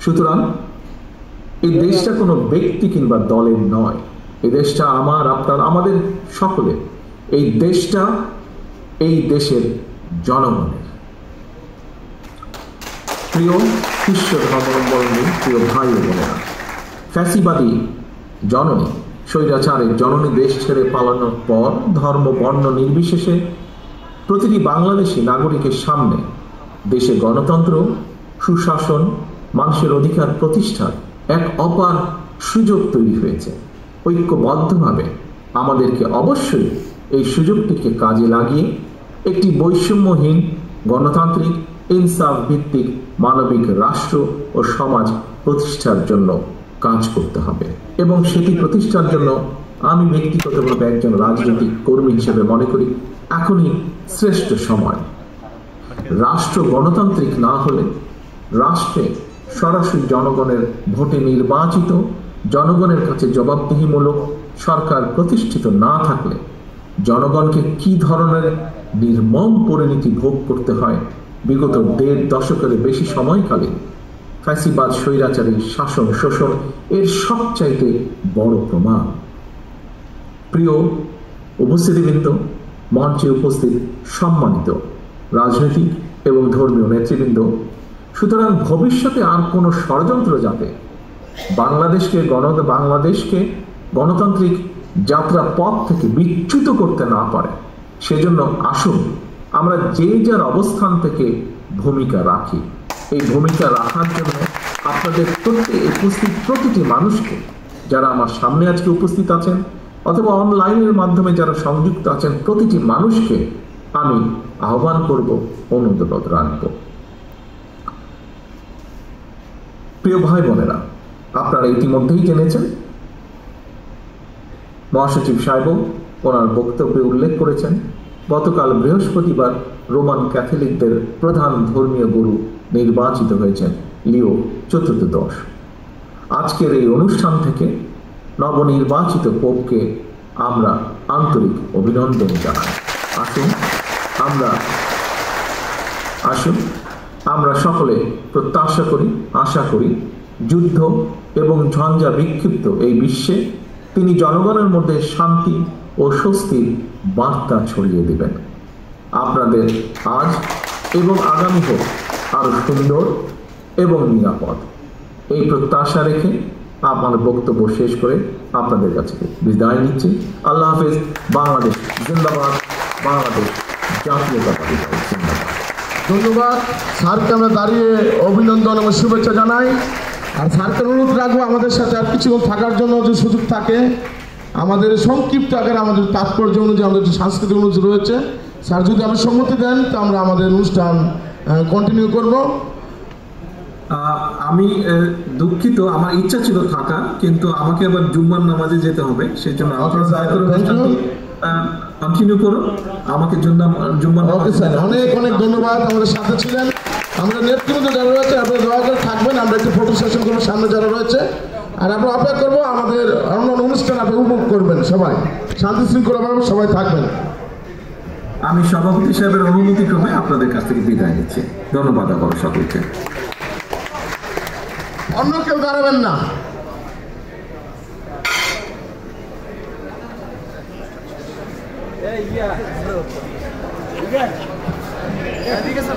সুতরাং এই দেশটা কোনো ব্যক্তি কিংবা দলের নয়, এই দেশটা আমার, আপনার, আমাদের সকলের। এই দেশটা এই দেশের জনগণের। প্রিয় খ্রিস্ট ধর্মাবলম্বী প্রিয় ভাই ও বোনেরা, ফ্যাসিবাদী জননী, স্বৈরাচারের জননী দেশ ছেড়ে পালানোর পর ধর্ম বর্ণ নির্বিশেষে প্রতিটি বাংলাদেশী নাগরিকের সামনে দেশে গণতন্ত্র, সুশাসন, মানুষের অধিকার প্রতিষ্ঠার এক অপার সুযোগ তৈরি হয়েছে। ঐক্যবদ্ধভাবে আমাদেরকে অবশ্যই এই সুযোগটিকে কাজে লাগিয়ে একটি বৈষম্যহীন, গণতান্ত্রিক, ইনসাফ ভিত্তিক মানবিক রাষ্ট্র ও সমাজ প্রতিষ্ঠার জন্য কাজ করতে হবে। এবং সেটি প্রতিষ্ঠার জন্য আমি ব্যক্তিগতভাবে একজন রাজনৈতিক কর্মী হিসেবে মনে করি এখনই শ্রেষ্ঠ সময়। রাষ্ট্র গণতান্ত্রিক না হলে, রাষ্ট্রে সরাসরি জনগণের ভোটে নির্বাচিত, জনগণের কাছে জবাবদিহিমূলক সরকার প্রতিষ্ঠিত না থাকলে জনগণকে কি ধরনের নির্মম পরিণতি ভোগ করতে হয় বিগত ১.৫ দশকের বেশি সময়কালে ফ্যাসিবাদ স্বৈরাচারী শাসন শোষণ এর সবচাইতে বড় প্রমাণ। প্রিয় উপস্থিতিবৃন্দ, মঞ্চে উপস্থিত সম্মানিত রাজনৈতিক এবং ধর্মীয় নেতৃবৃন্দ, সুতরাং ভবিষ্যতে আর কোনো ষড়যন্ত্র যাতে বাংলাদেশকে গণতান্ত্রিক যাত্রা পথ থেকে বিচ্যুত করতে না পারে, সেজন্য আসুন আমরা যে যার অবস্থান থেকে ভূমিকা রাখি। এই ভূমিকা রাখার জন্য আপনাদের উপস্থিত প্রতিটি মানুষকে, যারা আমার সামনে আজকে উপস্থিত আছেন অথবা অনলাইনের মাধ্যমে যারা সংযুক্ত আছেন, প্রতিটি মানুষকে আমি আহ্বান করব, অনুরোধ রাখব। প্রিয় ভাই বোনেরা, আপনারা ইতিমধ্যেই জেনেছেন মহাসচিব সাহেব ওনার বক্তব্যে উল্লেখ করেছেন গতকাল বৃহস্পতিবার রোমান ক্যাথলিকদের প্রধান ধর্মীয় গুরু নির্বাচিত হয়েছেন লিও চতুর্দশ। আজকের এই অনুষ্ঠান থেকে নবনির্বাচিত পোপকে আমরা আন্তরিক অভিনন্দন জানাই। আসুন আমরা সকলে প্রত্যাশা করি, আশা করি যুদ্ধ এবং ঝঞ্ঝা বিক্ষিপ্ত এই বিশ্বে তিনি জনগণের মধ্যে শান্তি ও স্বস্তির বার্তা ছড়িয়ে দেবেন। আপনাদের আজ এবং আগামী হোক আরো সুন্দর এবং নিরাপদ, এই প্রত্যাশা রেখে আমার বক্তব্য শেষ করে আপনাদের কাছে বিদায় নিচ্ছি। আল্লাহ হাফেজ। বাংলাদেশ জিন্দাবাদ, বাংলাদেশ জাতীয়তাবাদী দল জিন্দাবাদ। ধন্যবাদ স্যারকে, আমরা দাঁড়িয়ে অভিনন্দন এবং শুভেচ্ছা জানাই। আর স্যারকে অনুরোধ রাখবো আমাদের সাথে আর কিছুক্ষণ থাকার জন্য, যে সুযোগ থাকে আমাদের সংক্ষিপ্ত আকারে আমাদের তাৎপর্য অনুযায়ী আমাদের যে সাংস্কৃতিক অনুষ্ঠান রয়েছে, স্যার যদি আমরা সম্মতি দেন তো আমরা আমাদের অনুষ্ঠান কন্টিনিউ করব। আমি দুঃখিত, আমার ইচ্ছা ছিল থাকা, কিন্তু আমাকে আবার জুম্মার নামাজে যেতে হবে, সেই জন্য কন্টিনিউ করুন। আমাকে অনেক অনেক ধন্যবাদ, আমাদের সাথে ছিলেন। আমরা নেতৃবৃন্দ যারা রয়েছে আপনারা দয়া করে থাকবেন, আমরা একটু ফটো সেশন করবো সামনে যারা রয়েছে, আর আমরা অপেক্ষা করবো আমাদের অন্যান্য অনুষ্ঠান আপনি উপভোগ করবেন। সবাই শান্তি শৃঙ্খলাভাবে সবাই থাকবেন। আমি সভাপতি সাহেবের অনুমতি ক্রমে আপনাদের কাছ থেকে বিদায় নিচ্ছি। ধন্যবাদ আবার সকলকে। অন্য কেউ দাঁড়াবেন না। ঠিক আছে।